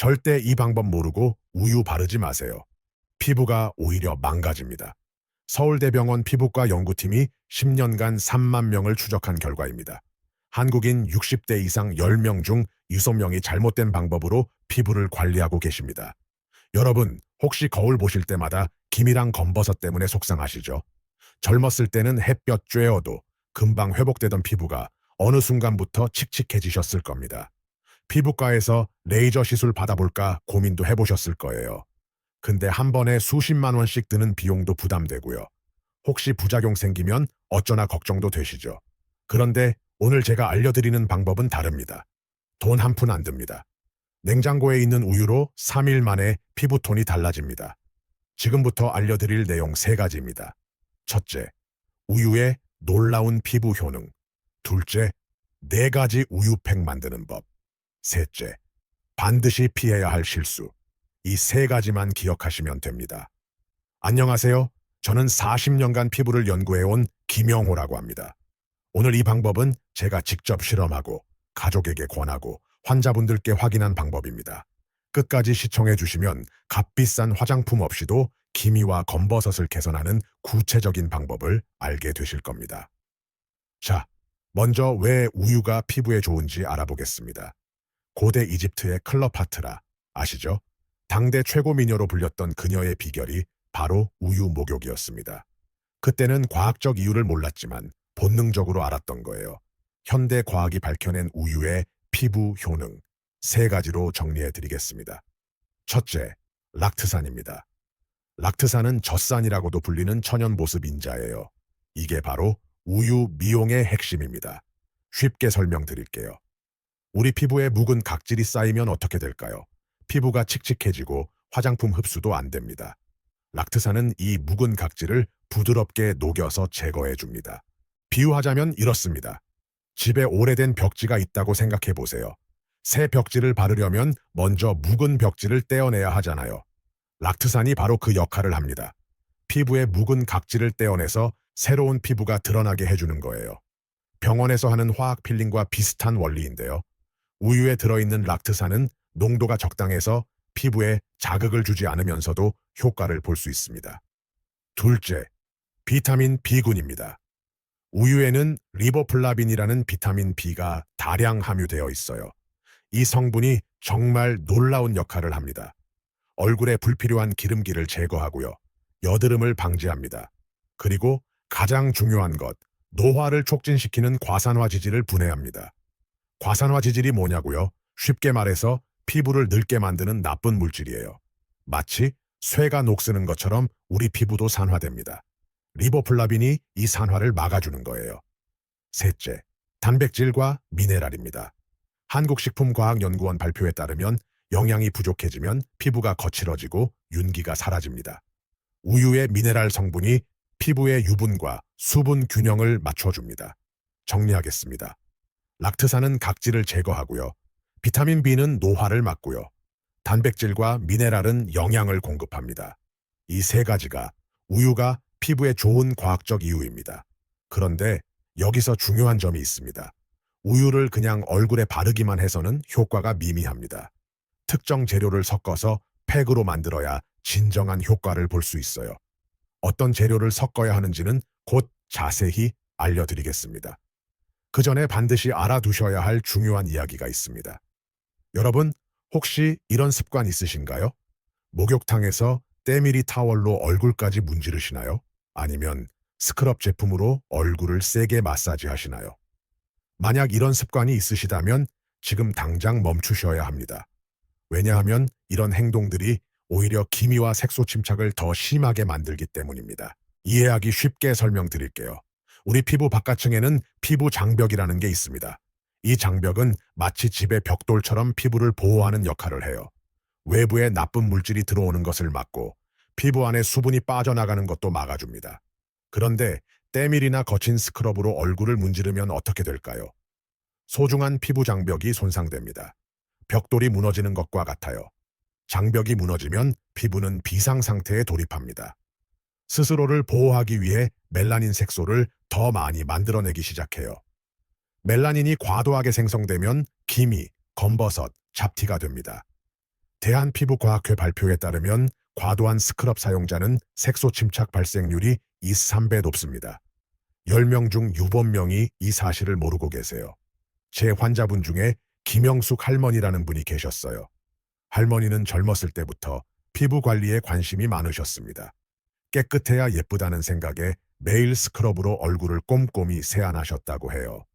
절대 이 방법 모르고 우유 바르지 마세요. 피부가 오히려 망가집니다. 서울대병원 피부과 연구팀이 10년간 3만 명을 추적한 결과입니다. 한국인 60대 이상 10명 중 6명이 잘못된 방법으로 피부를 관리하고 계십니다. 여러분, 혹시 거울 보실 때마다 기미랑 검버섯 때문에 속상하시죠? 젊었을 때는 햇볕 쬐어도 금방 회복되던 피부가 어느 순간부터 칙칙해지셨을 겁니다. 피부과에서 레이저 시술 받아볼까 고민도 해보셨을 거예요. 근데 한 번에 수십만 원씩 드는 비용도 부담되고요. 혹시 부작용 생기면 어쩌나 걱정도 되시죠. 그런데 오늘 제가 알려드리는 방법은 다릅니다. 돈 한 푼 안 듭니다. 냉장고에 있는 우유로 3일 만에 피부톤이 달라집니다. 지금부터 알려드릴 내용 3가지입니다. 첫째, 우유의 놀라운 피부 효능. 둘째, 4가지 우유팩 만드는 법. 셋째, 반드시 피해야 할 실수. 이 3가지만 기억하시면 됩니다. 안녕하세요. 저는 40년간 피부를 연구해온 김영호라고 합니다. 오늘 이 방법은 제가 직접 실험하고 가족에게 권하고 환자분들께 확인한 방법입니다. 끝까지 시청해 주시면 값비싼 화장품 없이도 기미와 검버섯을 개선하는 구체적인 방법을 알게 되실 겁니다. 자, 먼저 왜 우유가 피부에 좋은지 알아보겠습니다. 고대 이집트의 클레오파트라 아시죠? 당대 최고 미녀로 불렸던 그녀의 비결이 바로 우유 목욕이었습니다. 그때는 과학적 이유를 몰랐지만 본능적으로 알았던 거예요. 현대 과학이 밝혀낸 우유의 피부 효능 3가지로 정리해 드리겠습니다. 첫째, 락트산입니다. 락트산은 젖산이라고도 불리는 천연 보습 인자예요. 이게 바로 우유 미용의 핵심입니다. 쉽게 설명드릴게요. 우리 피부에 묵은 각질이 쌓이면 어떻게 될까요? 피부가 칙칙해지고 화장품 흡수도 안 됩니다. 락트산은 이 묵은 각질을 부드럽게 녹여서 제거해 줍니다. 비유하자면 이렇습니다. 집에 오래된 벽지가 있다고 생각해 보세요. 새 벽지를 바르려면 먼저 묵은 벽지를 떼어내야 하잖아요. 락트산이 바로 그 역할을 합니다. 피부의 묵은 각질을 떼어내서 새로운 피부가 드러나게 해주는 거예요. 병원에서 하는 화학 필링과 비슷한 원리인데요. 우유에 들어있는 락트산은 농도가 적당해서 피부에 자극을 주지 않으면서도 효과를 볼 수 있습니다. 둘째, 비타민 B군입니다. 우유에는 리보플라빈이라는 비타민 B가 다량 함유되어 있어요. 이 성분이 정말 놀라운 역할을 합니다. 얼굴에 불필요한 기름기를 제거하고요. 여드름을 방지합니다. 그리고 가장 중요한 것, 노화를 촉진시키는 과산화 지질을 분해합니다. 과산화 지질이 뭐냐고요? 쉽게 말해서 피부를 늙게 만드는 나쁜 물질이에요. 마치 쇠가 녹쓰는 것처럼 우리 피부도 산화됩니다. 리보플라빈이 이 산화를 막아주는 거예요. 셋째, 단백질과 미네랄입니다. 한국식품과학연구원 발표에 따르면 영양이 부족해지면 피부가 거칠어지고 윤기가 사라집니다. 우유의 미네랄 성분이 피부의 유분과 수분 균형을 맞춰줍니다. 정리하겠습니다. 락트산은 각질을 제거하고요. 비타민 B는 노화를 막고요. 단백질과 미네랄은 영양을 공급합니다. 이 3가지가 우유가 피부에 좋은 과학적 이유입니다. 그런데 여기서 중요한 점이 있습니다. 우유를 그냥 얼굴에 바르기만 해서는 효과가 미미합니다. 특정 재료를 섞어서 팩으로 만들어야 진정한 효과를 볼 수 있어요. 어떤 재료를 섞어야 하는지는 곧 자세히 알려드리겠습니다. 그 전에 반드시 알아두셔야 할 중요한 이야기가 있습니다. 여러분, 혹시 이런 습관 있으신가요? 목욕탕에서 때밀이 타월로 얼굴까지 문지르시나요? 아니면 스크럽 제품으로 얼굴을 세게 마사지 하시나요? 만약 이런 습관이 있으시다면 지금 당장 멈추셔야 합니다. 왜냐하면 이런 행동들이 오히려 기미와 색소 침착을 더 심하게 만들기 때문입니다. 이해하기 쉽게 설명드릴게요. 우리 피부 바깥층에는 피부 장벽이라는 게 있습니다. 이 장벽은 마치 집의 벽돌처럼 피부를 보호하는 역할을 해요. 외부에 나쁜 물질이 들어오는 것을 막고 피부 안에 수분이 빠져나가는 것도 막아줍니다. 그런데 때밀이나 거친 스크럽으로 얼굴을 문지르면 어떻게 될까요? 소중한 피부 장벽이 손상됩니다. 벽돌이 무너지는 것과 같아요. 장벽이 무너지면 피부는 비상 상태에 돌입합니다. 스스로를 보호하기 위해 멜라닌 색소를 더 많이 만들어내기 시작해요. 멜라닌이 과도하게 생성되면 기미, 검버섯, 잡티가 됩니다. 대한피부과학회 발표에 따르면 과도한 스크럽 사용자는 색소 침착 발생률이 3배 높습니다. 10명 중 6명이 이 사실을 모르고 계세요. 제 환자분 중에 김영숙 할머니라는 분이 계셨어요. 할머니는 젊었을 때부터 피부 관리에 관심이 많으셨습니다. 깨끗해야 예쁘다는 생각에 매일 스크럽으로 얼굴을 꼼꼼히 세안하셨다고 해요.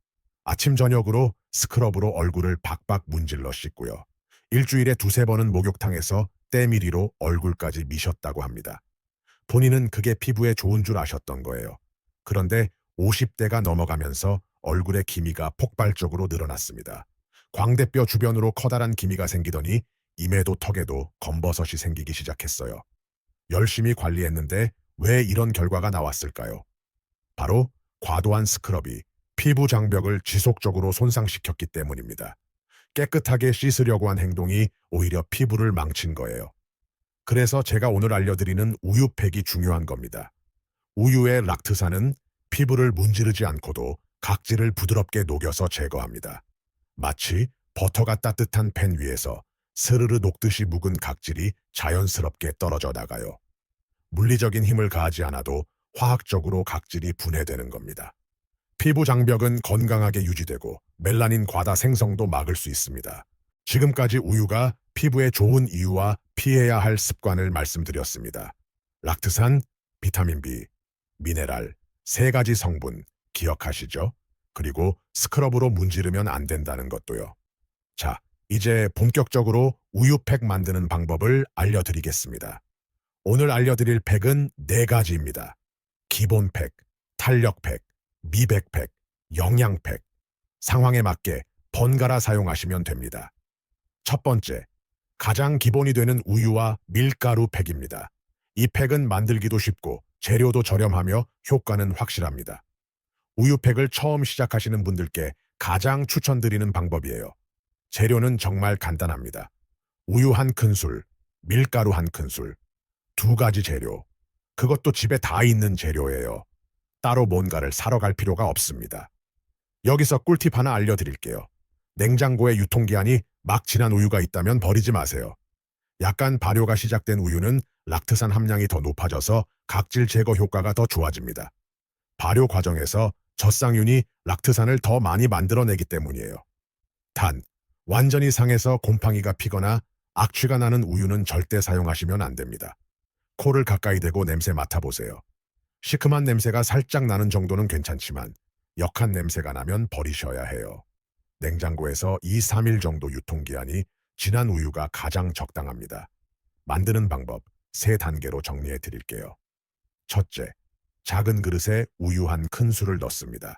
아침 저녁으로 스크럽으로 얼굴을 박박 문질러 씻고요. 일주일에 2~3번은 목욕탕에서 때밀이로 얼굴까지 미셨다고 합니다. 본인은 그게 피부에 좋은 줄 아셨던 거예요. 그런데 50대가 넘어가면서 얼굴의 기미가 폭발적으로 늘어났습니다. 광대뼈 주변으로 커다란 기미가 생기더니 임에도 턱에도 검버섯이 생기기 시작했어요. 열심히 관리했는데 왜 이런 결과가 나왔을까요? 바로 과도한 스크럽이 피부 장벽을 지속적으로 손상시켰기 때문입니다. 깨끗하게 씻으려고 한 행동이 오히려 피부를 망친 거예요. 그래서 제가 오늘 알려드리는 우유팩이 중요한 겁니다. 우유의 락트산은 피부를 문지르지 않고도 각질을 부드럽게 녹여서 제거합니다. 마치 버터가 따뜻한 팬 위에서 스르르 녹듯이 묵은 각질이 자연스럽게 떨어져 나가요. 물리적인 힘을 가하지 않아도 화학적으로 각질이 분해되는 겁니다. 피부 장벽은 건강하게 유지되고 멜라닌 과다 생성도 막을 수 있습니다. 지금까지 우유가 피부에 좋은 이유와 피해야 할 습관을 말씀드렸습니다. 락트산, 비타민 B, 미네랄, 3가지 성분 기억하시죠? 그리고 스크럽으로 문지르면 안 된다는 것도요. 자, 이제 본격적으로 우유팩 만드는 방법을 알려드리겠습니다. 오늘 알려드릴 팩은 4가지입니다. 기본팩, 탄력팩, 미백팩, 영양팩. 상황에 맞게 번갈아 사용하시면 됩니다. 첫 번째, 가장 기본이 되는 우유와 밀가루 팩입니다. 이 팩은 만들기도 쉽고 재료도 저렴하며 효과는 확실합니다. 우유팩을 처음 시작하시는 분들께 가장 추천드리는 방법이에요. 재료는 정말 간단합니다. 우유 1큰술, 밀가루 1큰술, 2가지 재료. 그것도 집에 다 있는 재료예요. 따로 뭔가를 사러 갈 필요가 없습니다. 여기서 꿀팁 하나 알려드릴게요. 냉장고에 유통기한이 막 지난 우유가 있다면 버리지 마세요. 약간 발효가 시작된 우유는 락트산 함량이 더 높아져서 각질 제거 효과가 더 좋아집니다. 발효 과정에서 젖상윤이 락트산을 더 많이 만들어내기 때문이에요. 단, 완전히 상해서 곰팡이가 피거나 악취가 나는 우유는 절대 사용하시면 안 됩니다. 코를 가까이 대고 냄새 맡아보세요. 시큼한 냄새가 살짝 나는 정도는 괜찮지만 역한 냄새가 나면 버리셔야 해요. 냉장고에서 2~3일 정도 유통기한이 지난 우유가 가장 적당합니다. 만드는 방법 3단계로 정리해 드릴게요. 첫째, 작은 그릇에 우유 1큰술을 넣습니다.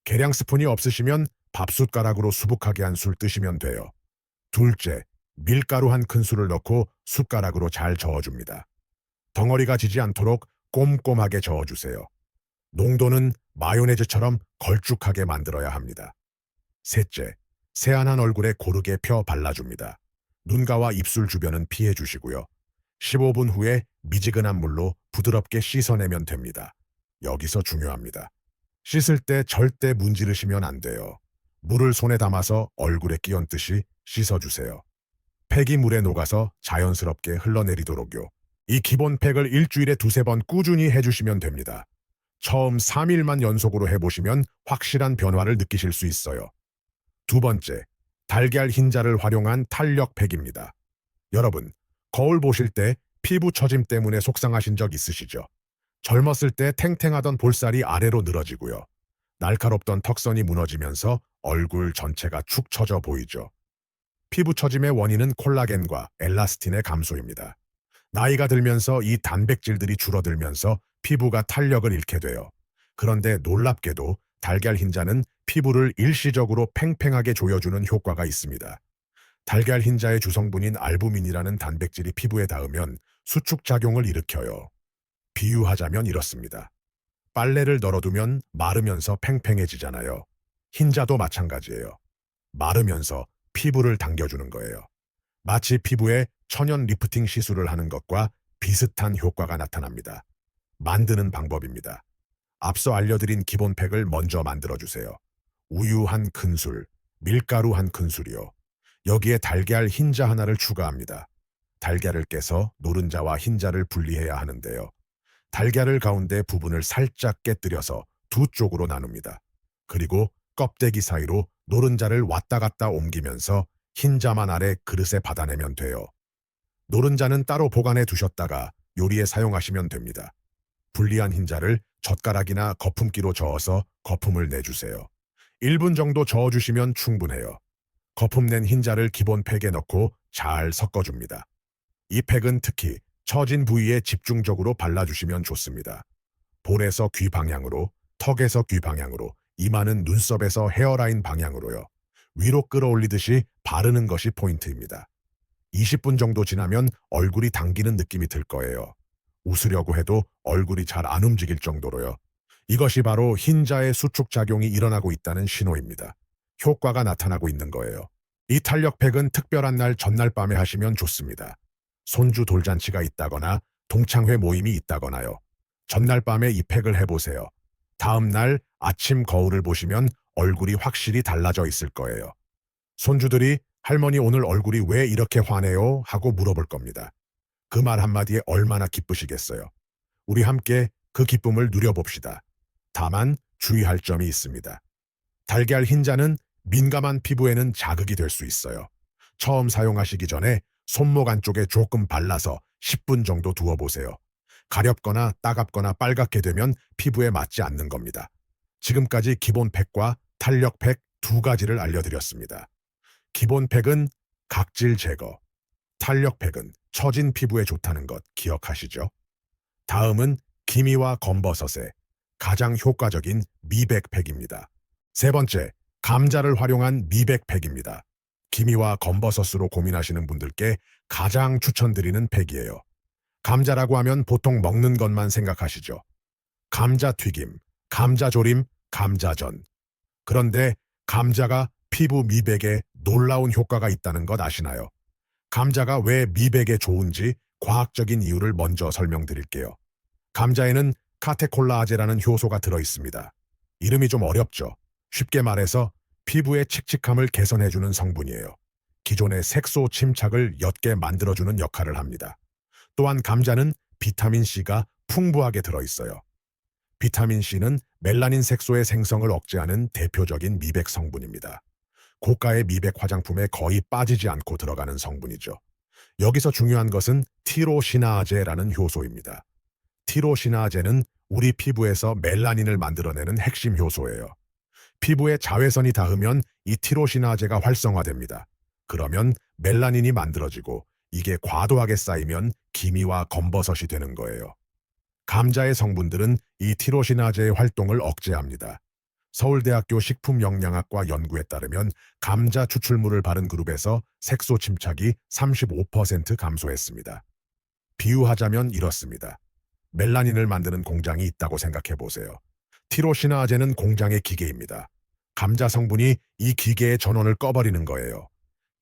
계량 스푼이 없으시면 밥숟가락으로 수북하게 한 술 뜨시면 돼요. 둘째, 밀가루 1큰술을 넣고 숟가락으로 잘 저어줍니다. 덩어리가 지지 않도록 꼼꼼하게 저어주세요. 농도는 마요네즈처럼 걸쭉하게 만들어야 합니다. 셋째, 세안한 얼굴에 고르게 펴 발라줍니다. 눈가와 입술 주변은 피해주시고요. 15분 후에 미지근한 물로 부드럽게 씻어내면 됩니다. 여기서 중요합니다. 씻을 때 절대 문지르시면 안 돼요. 물을 손에 담아서 얼굴에 끼얹듯이 씻어주세요. 팩이 물에 녹아서 자연스럽게 흘러내리도록요. 이 기본 팩을 일주일에 2~3번 꾸준히 해주시면 됩니다. 처음 3일만 연속으로 해보시면 확실한 변화를 느끼실 수 있어요. 두 번째, 달걀 흰자를 활용한 탄력팩입니다. 여러분, 거울 보실 때 피부 처짐 때문에 속상하신 적 있으시죠? 젊었을 때 탱탱하던 볼살이 아래로 늘어지고요. 날카롭던 턱선이 무너지면서 얼굴 전체가 축 처져 보이죠. 피부 처짐의 원인은 콜라겐과 엘라스틴의 감소입니다. 나이가 들면서 이 단백질들이 줄어들면서 피부가 탄력을 잃게 돼요. 그런데 놀랍게도 달걀 흰자는 피부를 일시적으로 팽팽하게 조여주는 효과가 있습니다. 달걀 흰자의 주성분인 알부민이라는 단백질이 피부에 닿으면 수축작용을 일으켜요. 비유하자면 이렇습니다. 빨래를 널어두면 마르면서 팽팽해지잖아요. 흰자도 마찬가지예요. 마르면서 피부를 당겨주는 거예요. 마치 피부에 천연 리프팅 시술을 하는 것과 비슷한 효과가 나타납니다. 만드는 방법입니다. 앞서 알려드린 기본 팩을 먼저 만들어주세요. 우유 1큰술, 밀가루 1큰술이요. 여기에 달걀 흰자 하나를 추가합니다. 달걀을 깨서 노른자와 흰자를 분리해야 하는데요. 달걀을 가운데 부분을 살짝 깨뜨려서 두 쪽으로 나눕니다. 그리고 껍데기 사이로 노른자를 왔다 갔다 옮기면서 흰자만 아래 그릇에 받아내면 돼요. 노른자는 따로 보관해 두셨다가 요리에 사용하시면 됩니다. 분리한 흰자를 젓가락이나 거품기로 저어서 거품을 내주세요. 1분 정도 저어주시면 충분해요. 거품 낸 흰자를 기본 팩에 넣고 잘 섞어줍니다. 이 팩은 특히 처진 부위에 집중적으로 발라주시면 좋습니다. 볼에서 귀 방향으로, 턱에서 귀 방향으로, 이마는 눈썹에서 헤어라인 방향으로요. 위로 끌어올리듯이 바르는 것이 포인트입니다. 20분 정도 지나면 얼굴이 당기는 느낌이 들 거예요. 웃으려고 해도 얼굴이 잘 안 움직일 정도로요. 이것이 바로 흰자의 수축작용이 일어나고 있다는 신호입니다. 효과가 나타나고 있는 거예요. 이 탄력팩은 특별한 날 전날 밤에 하시면 좋습니다. 손주 돌잔치가 있다거나 동창회 모임이 있다거나요. 전날 밤에 이 팩을 해보세요. 다음 날 아침 거울을 보시면 얼굴이 확실히 달라져 있을 거예요. 손주들이 할머니 오늘 얼굴이 왜 이렇게 환해요? 하고 물어볼 겁니다. 그 말 한마디에 얼마나 기쁘시겠어요. 우리 함께 그 기쁨을 누려봅시다. 다만 주의할 점이 있습니다. 달걀 흰자는 민감한 피부에는 자극이 될 수 있어요. 처음 사용하시기 전에 손목 안쪽에 조금 발라서 10분 정도 두어보세요. 가렵거나 따갑거나 빨갛게 되면 피부에 맞지 않는 겁니다. 지금까지 기본 팩과 탄력 팩 두 가지를 알려드렸습니다. 기본 팩은 각질 제거, 탄력 팩은 처진 피부에 좋다는 것 기억하시죠? 다음은 기미와 검버섯에 가장 효과적인 미백 팩입니다. 세 번째, 감자를 활용한 미백 팩입니다. 기미와 검버섯으로 고민하시는 분들께 가장 추천드리는 팩이에요. 감자라고 하면 보통 먹는 것만 생각하시죠. 감자튀김, 감자조림, 감자전. 그런데 감자가 피부 미백에 놀라운 효과가 있다는 것 아시나요? 감자가 왜 미백에 좋은지 과학적인 이유를 먼저 설명드릴게요. 감자에는 카테콜라아제라는 효소가 들어있습니다. 이름이 좀 어렵죠? 쉽게 말해서 피부의 칙칙함을 개선해주는 성분이에요. 기존의 색소 침착을 옅게 만들어주는 역할을 합니다. 또한 감자는 비타민C가 풍부하게 들어있어요. 비타민C는 멜라닌 색소의 생성을 억제하는 대표적인 미백 성분입니다. 고가의 미백 화장품에 거의 빠지지 않고 들어가는 성분이죠. 여기서 중요한 것은 티로시나아제라는 효소입니다. 티로시나아제는 우리 피부에서 멜라닌을 만들어내는 핵심 효소예요. 피부에 자외선이 닿으면 이 티로시나아제가 활성화됩니다. 그러면 멜라닌이 만들어지고 이게 과도하게 쌓이면 기미와 검버섯이 되는 거예요. 감자의 성분들은 이 티로시나아제의 활동을 억제합니다. 서울대학교 식품영양학과 연구에 따르면 감자 추출물을 바른 그룹에서 색소 침착이 35% 감소했습니다. 비유하자면 이렇습니다. 멜라닌을 만드는 공장이 있다고 생각해 보세요. 티로시나아제는 공장의 기계입니다. 감자 성분이 이 기계의 전원을 꺼버리는 거예요.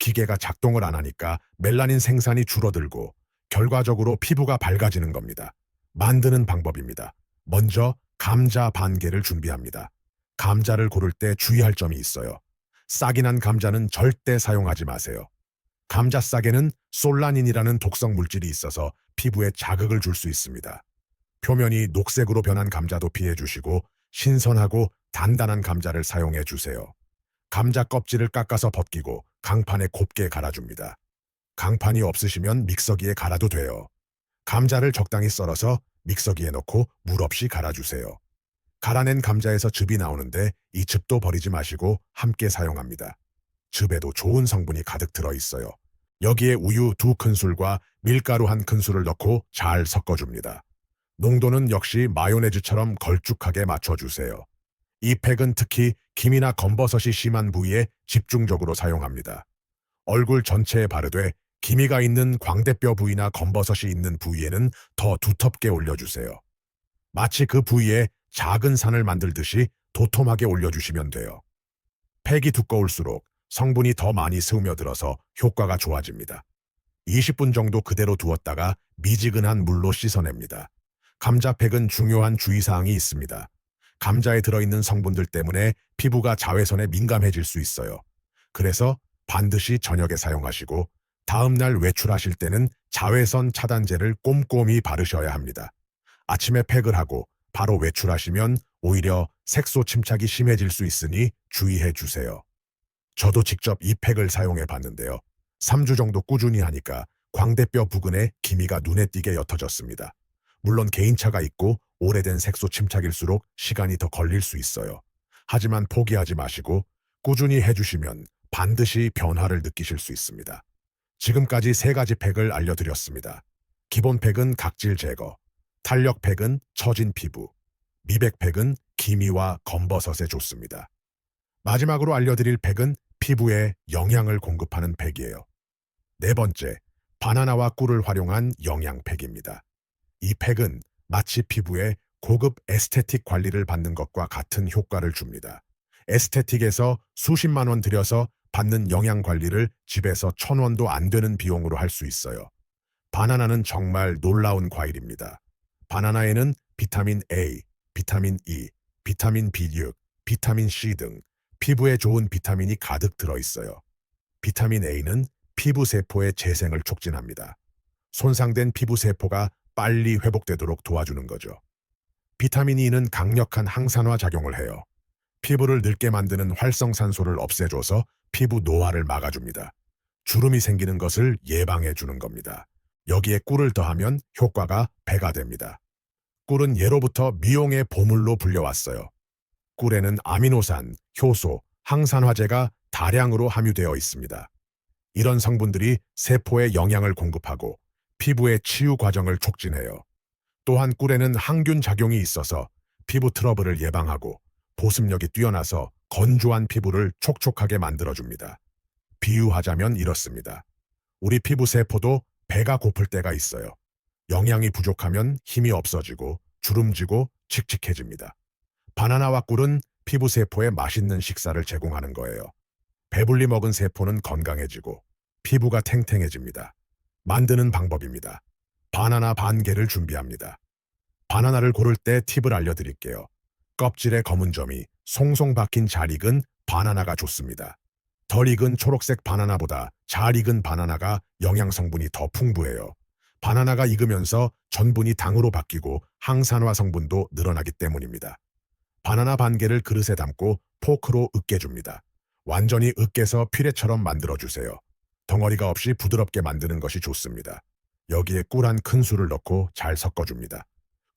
기계가 작동을 안 하니까 멜라닌 생산이 줄어들고 결과적으로 피부가 밝아지는 겁니다. 만드는 방법입니다. 먼저 감자 반개를 준비합니다. 감자를 고를 때 주의할 점이 있어요. 싹이 난 감자는 절대 사용하지 마세요. 감자 싹에는 솔라닌이라는 독성 물질이 있어서 피부에 자극을 줄 수 있습니다. 표면이 녹색으로 변한 감자도 피해 주시고 신선하고 단단한 감자를 사용해 주세요. 감자 껍질을 깎아서 벗기고 강판에 곱게 갈아줍니다. 강판이 없으시면 믹서기에 갈아도 돼요. 감자를 적당히 썰어서 믹서기에 넣고 물 없이 갈아주세요. 갈아낸 감자에서 즙이 나오는데 이 즙도 버리지 마시고 함께 사용합니다. 즙에도 좋은 성분이 가득 들어있어요. 여기에 우유 2큰술과 밀가루 1큰술을 넣고 잘 섞어줍니다. 농도는 역시 마요네즈처럼 걸쭉하게 맞춰주세요. 이 팩은 특히 기미나 검버섯이 심한 부위에 집중적으로 사용합니다. 얼굴 전체에 바르되 기미가 있는 광대뼈 부위나 검버섯이 있는 부위에는 더 두텁게 올려주세요. 마치 그 부위에 작은 산을 만들듯이 도톰하게 올려주시면 돼요. 팩이 두꺼울수록 성분이 더 많이 스며들어서 효과가 좋아집니다. 20분 정도 그대로 두었다가 미지근한 물로 씻어냅니다. 감자팩은 중요한 주의사항이 있습니다. 감자에 들어있는 성분들 때문에 피부가 자외선에 민감해질 수 있어요. 그래서 반드시 저녁에 사용하시고 다음 날 외출하실 때는 자외선 차단제를 꼼꼼히 바르셔야 합니다. 아침에 팩을 하고 바로 외출하시면 오히려 색소 침착이 심해질 수 있으니 주의해 주세요. 저도 직접 이 팩을 사용해 봤는데요. 3주 정도 꾸준히 하니까 광대뼈 부근에 기미가 눈에 띄게 옅어졌습니다. 물론 개인차가 있고 오래된 색소 침착일수록 시간이 더 걸릴 수 있어요. 하지만 포기하지 마시고 꾸준히 해주시면 반드시 변화를 느끼실 수 있습니다. 지금까지 3가지 팩을 알려드렸습니다. 기본 팩은 각질 제거, 탄력 팩은 처진 피부, 미백 팩은 기미와 검버섯에 좋습니다. 마지막으로 알려드릴 팩은 피부에 영양을 공급하는 팩이에요. 4번째, 바나나와 꿀을 활용한 영양팩입니다. 이 팩은 마치 피부에 고급 에스테틱 관리를 받는 것과 같은 효과를 줍니다. 에스테틱에서 수십만 원 들여서 받는 영양 관리를 집에서 1,000원도 안 되는 비용으로 할 수 있어요. 바나나는 정말 놀라운 과일입니다. 바나나에는 비타민 A, 비타민 E, 비타민 B6, 비타민 C 등 피부에 좋은 비타민이 가득 들어있어요. 비타민 A는 피부 세포의 재생을 촉진합니다. 손상된 피부 세포가 빨리 회복되도록 도와주는 거죠. 비타민 E는 강력한 항산화 작용을 해요. 피부를 늙게 만드는 활성산소를 없애줘서 피부 노화를 막아줍니다. 주름이 생기는 것을 예방해 주는 겁니다. 여기에 꿀을 더하면 효과가 배가 됩니다. 꿀은 예로부터 미용의 보물로 불려왔어요. 꿀에는 아미노산, 효소, 항산화제가 다량으로 함유되어 있습니다. 이런 성분들이 세포에 영양을 공급하고 피부의 치유 과정을 촉진해요. 또한 꿀에는 항균 작용이 있어서 피부 트러블을 예방하고 보습력이 뛰어나서 건조한 피부를 촉촉하게 만들어줍니다. 비유하자면 이렇습니다. 우리 피부 세포도 배가 고플 때가 있어요. 영양이 부족하면 힘이 없어지고 주름지고 칙칙해집니다. 바나나와 꿀은 피부 세포에 맛있는 식사를 제공하는 거예요. 배불리 먹은 세포는 건강해지고 피부가 탱탱해집니다. 만드는 방법입니다. 바나나 반 개를 준비합니다. 바나나를 고를 때 팁을 알려드릴게요. 껍질에 검은 점이 송송 박힌 잘 익은 바나나가 좋습니다. 덜 익은 초록색 바나나보다 잘 익은 바나나가 영양 성분이 더 풍부해요. 바나나가 익으면서 전분이 당으로 바뀌고 항산화 성분도 늘어나기 때문입니다. 바나나 반 개를 그릇에 담고 포크로 으깨줍니다. 완전히 으깨서 퓨레처럼 만들어주세요. 덩어리가 없이 부드럽게 만드는 것이 좋습니다. 여기에 꿀 한 큰술을 넣고 잘 섞어줍니다.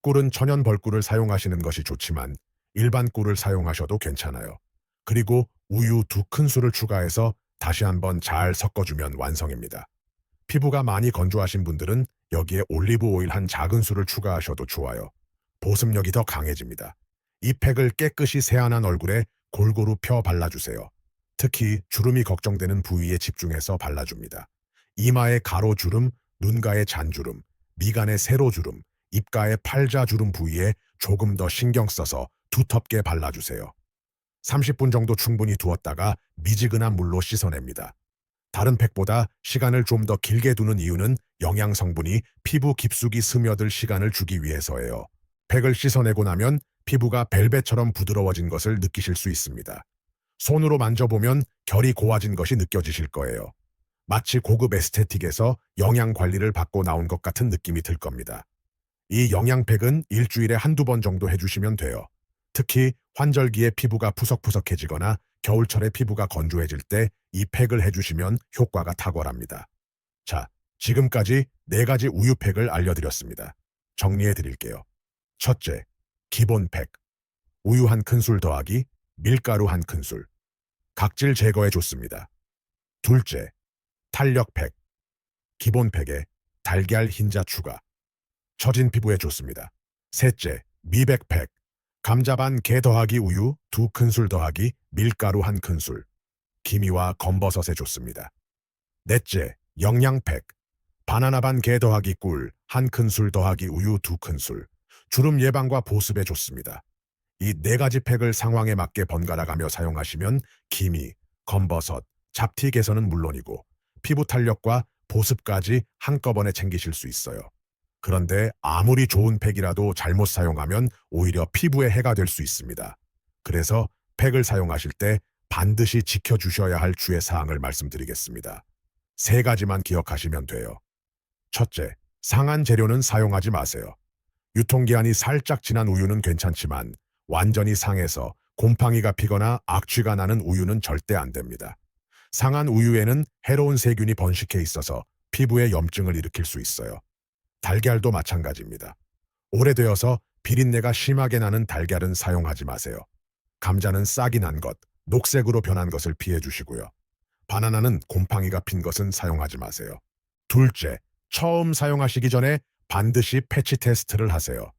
꿀은 천연 벌꿀을 사용하시는 것이 좋지만 일반 꿀을 사용하셔도 괜찮아요. 그리고 우유 2큰술을 추가해서 다시 한번 잘 섞어주면 완성입니다. 피부가 많이 건조하신 분들은 여기에 올리브 오일 한 작은 술을 추가하셔도 좋아요. 보습력이 더 강해집니다. 이 팩을 깨끗이 세안한 얼굴에 골고루 펴 발라주세요. 특히 주름이 걱정되는 부위에 집중해서 발라줍니다. 이마의 가로주름, 눈가의 잔주름, 미간의 세로주름, 입가의 팔자주름 부위에 조금 더 신경 써서 두텁게 발라주세요. 30분 정도 충분히 두었다가 미지근한 물로 씻어냅니다. 다른 팩보다 시간을 좀 더 길게 두는 이유는 영양 성분이 피부 깊숙이 스며들 시간을 주기 위해서예요. 팩을 씻어내고 나면 피부가 벨벳처럼 부드러워진 것을 느끼실 수 있습니다. 손으로 만져보면 결이 고와진 것이 느껴지실 거예요. 마치 고급 에스테틱에서 영양 관리를 받고 나온 것 같은 느낌이 들 겁니다. 이 영양팩은 일주일에 1~2번 정도 해주시면 돼요. 특히 환절기에 피부가 푸석푸석해지거나 겨울철에 피부가 건조해질 때 이 팩을 해주시면 효과가 탁월합니다. 자, 지금까지 4가지 우유팩을 알려드렸습니다. 정리해 드릴게요. 첫째, 기본 팩. 우유 1큰술 더하기 밀가루 1큰술. 각질 제거에 좋습니다. 둘째, 탄력 팩. 기본 팩에 달걀 흰자 추가. 처진 피부에 좋습니다. 셋째, 미백 팩. 감자 반 개 더하기 우유 2큰술 더하기 밀가루 1큰술. 기미와 검버섯에 좋습니다. 넷째, 영양팩. 바나나 반 개 더하기 꿀 1큰술 더하기 우유 2큰술. 주름 예방과 보습에 좋습니다. 이 4가지 팩을 상황에 맞게 번갈아가며 사용하시면 기미, 검버섯, 잡티 개선은 물론이고 피부 탄력과 보습까지 한꺼번에 챙기실 수 있어요. 그런데 아무리 좋은 팩이라도 잘못 사용하면 오히려 피부에 해가 될 수 있습니다. 그래서 팩을 사용하실 때 반드시 지켜주셔야 할 주의사항을 말씀드리겠습니다. 3가지만 기억하시면 돼요. 첫째, 상한 재료는 사용하지 마세요. 유통기한이 살짝 지난 우유는 괜찮지만 완전히 상해서 곰팡이가 피거나 악취가 나는 우유는 절대 안 됩니다. 상한 우유에는 해로운 세균이 번식해 있어서 피부에 염증을 일으킬 수 있어요. 달걀도 마찬가지입니다. 오래되어서 비린내가 심하게 나는 달걀은 사용하지 마세요. 감자는 싹이 난 것, 녹색으로 변한 것을 피해 주시고요. 바나나는 곰팡이가 핀 것은 사용하지 마세요. 둘째, 처음 사용하시기 전에 반드시 패치 테스트를 하세요.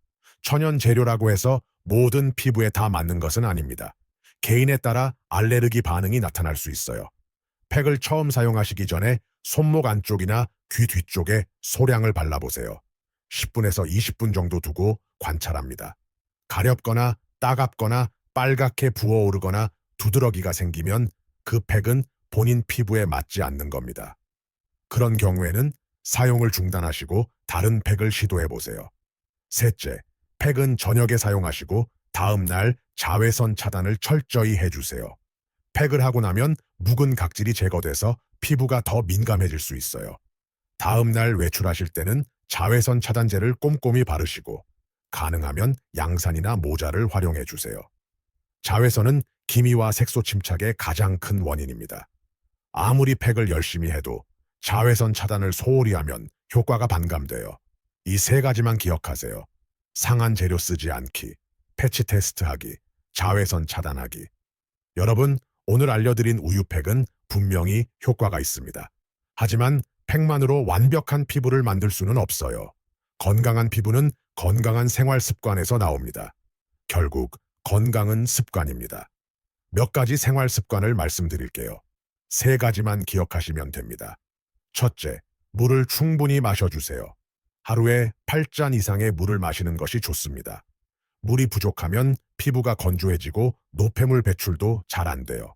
천연 재료라고 해서 모든 피부에 다 맞는 것은 아닙니다. 개인에 따라 알레르기 반응이 나타날 수 있어요. 팩을 처음 사용하시기 전에 손목 안쪽이나 귀 뒤쪽에 소량을 발라보세요. 10분에서 20분 정도 두고 관찰합니다. 가렵거나 따갑거나 빨갛게 부어오르거나 두드러기가 생기면 그 팩은 본인 피부에 맞지 않는 겁니다. 그런 경우에는 사용을 중단하시고 다른 팩을 시도해 보세요. 셋째, 팩은 저녁에 사용하시고 다음 날 자외선 차단을 철저히 해주세요. 팩을 하고 나면 묵은 각질이 제거돼서 피부가 더 민감해질 수 있어요. 다음 날 외출하실 때는 자외선 차단제를 꼼꼼히 바르시고 가능하면 양산이나 모자를 활용해 주세요. 자외선은 기미와 색소 침착의 가장 큰 원인입니다. 아무리 팩을 열심히 해도 자외선 차단을 소홀히 하면 효과가 반감돼요. 이 세 가지만 기억하세요. 상한 재료 쓰지 않기, 패치 테스트하기, 자외선 차단하기. 여러분, 오늘 알려드린 우유팩은 분명히 효과가 있습니다. 하지만 팩만으로 완벽한 피부를 만들 수는 없어요. 건강한 피부는 건강한 생활 습관에서 나옵니다. 결국 건강은 습관입니다. 몇 가지 생활 습관을 말씀드릴게요. 세 가지만 기억하시면 됩니다. 첫째, 물을 충분히 마셔주세요. 하루에 8잔 이상의 물을 마시는 것이 좋습니다. 물이 부족하면 피부가 건조해지고 노폐물 배출도 잘 안 돼요.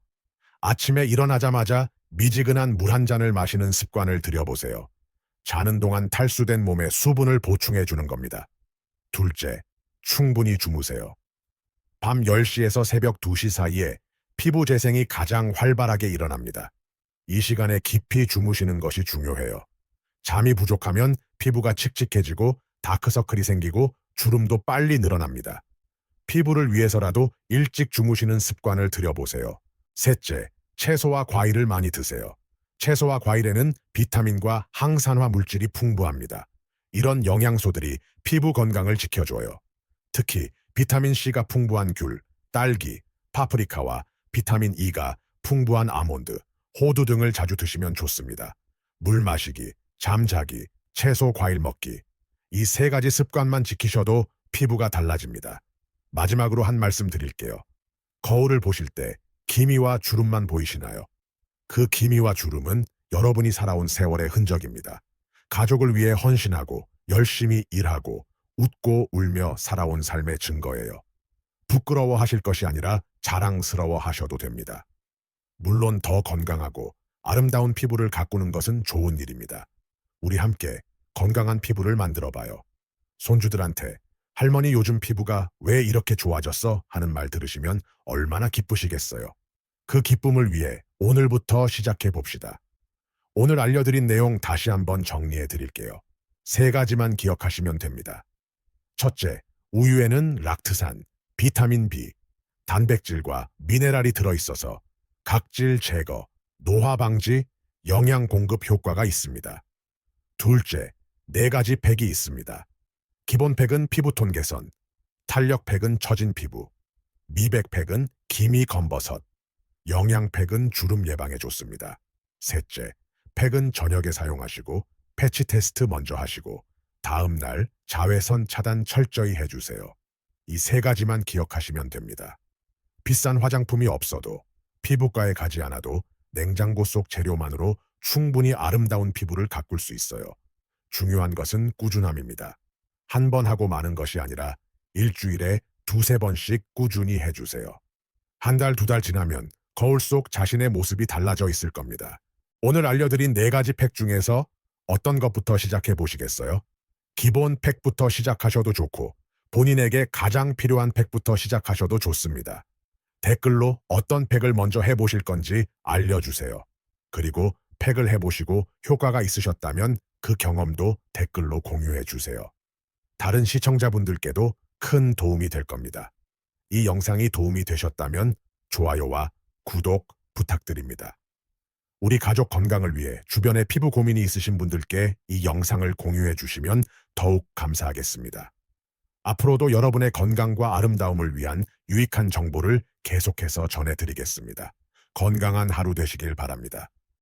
아침에 일어나자마자 미지근한 물 한 잔을 마시는 습관을 들여보세요. 자는 동안 탈수된 몸에 수분을 보충해 주는 겁니다. 둘째, 충분히 주무세요. 밤 10시에서 새벽 2시 사이에 피부 재생이 가장 활발하게 일어납니다. 이 시간에 깊이 주무시는 것이 중요해요. 잠이 부족하면 피부가 칙칙해지고 다크서클이 생기고 주름도 빨리 늘어납니다. 피부를 위해서라도 일찍 주무시는 습관을 들여보세요. 셋째, 채소와 과일을 많이 드세요. 채소와 과일에는 비타민과 항산화 물질이 풍부합니다. 이런 영양소들이 피부 건강을 지켜줘요. 특히 비타민C가 풍부한 귤, 딸기, 파프리카와 비타민 E가 풍부한 아몬드, 호두 등을 자주 드시면 좋습니다. 물 마시기, 잠자기, 채소 과일 먹기. 이 세 가지 습관만 지키셔도 피부가 달라집니다. 마지막으로 한 말씀 드릴게요. 거울을 보실 때 기미와 주름만 보이시나요? 그 기미와 주름은 여러분이 살아온 세월의 흔적입니다. 가족을 위해 헌신하고 열심히 일하고 웃고 울며 살아온 삶의 증거예요. 부끄러워하실 것이 아니라 자랑스러워 하셔도 됩니다. 물론 더 건강하고 아름다운 피부를 가꾸는 것은 좋은 일입니다. 우리 함께 건강한 피부를 만들어봐요. 손주들한테 할머니 요즘 피부가 왜 이렇게 좋아졌어? 하는 말 들으시면 얼마나 기쁘시겠어요. 그 기쁨을 위해 오늘부터 시작해 봅시다. 오늘 알려드린 내용 다시 한번 정리해 드릴게요. 세 가지만 기억하시면 됩니다. 첫째, 우유에는 락트산, 비타민 B, 단백질과 미네랄이 들어있어서 각질 제거, 노화 방지, 영양 공급 효과가 있습니다. 둘째, 네 가지 팩이 있습니다. 기본 팩은 피부톤 개선, 탄력 팩은 처진 피부, 미백 팩은 기미 검버섯, 영양 팩은 주름 예방에 좋습니다. 셋째, 팩은 저녁에 사용하시고 패치 테스트 먼저 하시고 다음 날 자외선 차단 철저히 해주세요. 이 세 가지만 기억하시면 됩니다. 비싼 화장품이 없어도 피부과에 가지 않아도 냉장고 속 재료만으로 충분히 아름다운 피부를 가꿀 수 있어요. 중요한 것은 꾸준함입니다. 한 번 하고 마는 것이 아니라 일주일에 두세 번씩 꾸준히 해주세요. 한 달, 두 달 지나면 거울 속 자신의 모습이 달라져 있을 겁니다. 오늘 알려드린 네 가지 팩 중에서 어떤 것부터 시작해 보시겠어요? 기본 팩부터 시작하셔도 좋고 본인에게 가장 필요한 팩부터 시작하셔도 좋습니다. 댓글로 어떤 팩을 먼저 해보실 건지 알려주세요. 그리고 팩을 해보시고 효과가 있으셨다면 그 경험도 댓글로 공유해 주세요. 다른 시청자분들께도 큰 도움이 될 겁니다. 이 영상이 도움이 되셨다면 좋아요와 구독 부탁드립니다. 우리 가족 건강을 위해 주변에 피부 고민이 있으신 분들께 이 영상을 공유해 주시면 더욱 감사하겠습니다. 앞으로도 여러분의 건강과 아름다움을 위한 유익한 정보를 계속해서 전해드리겠습니다. 건강한 하루 되시길 바랍니다.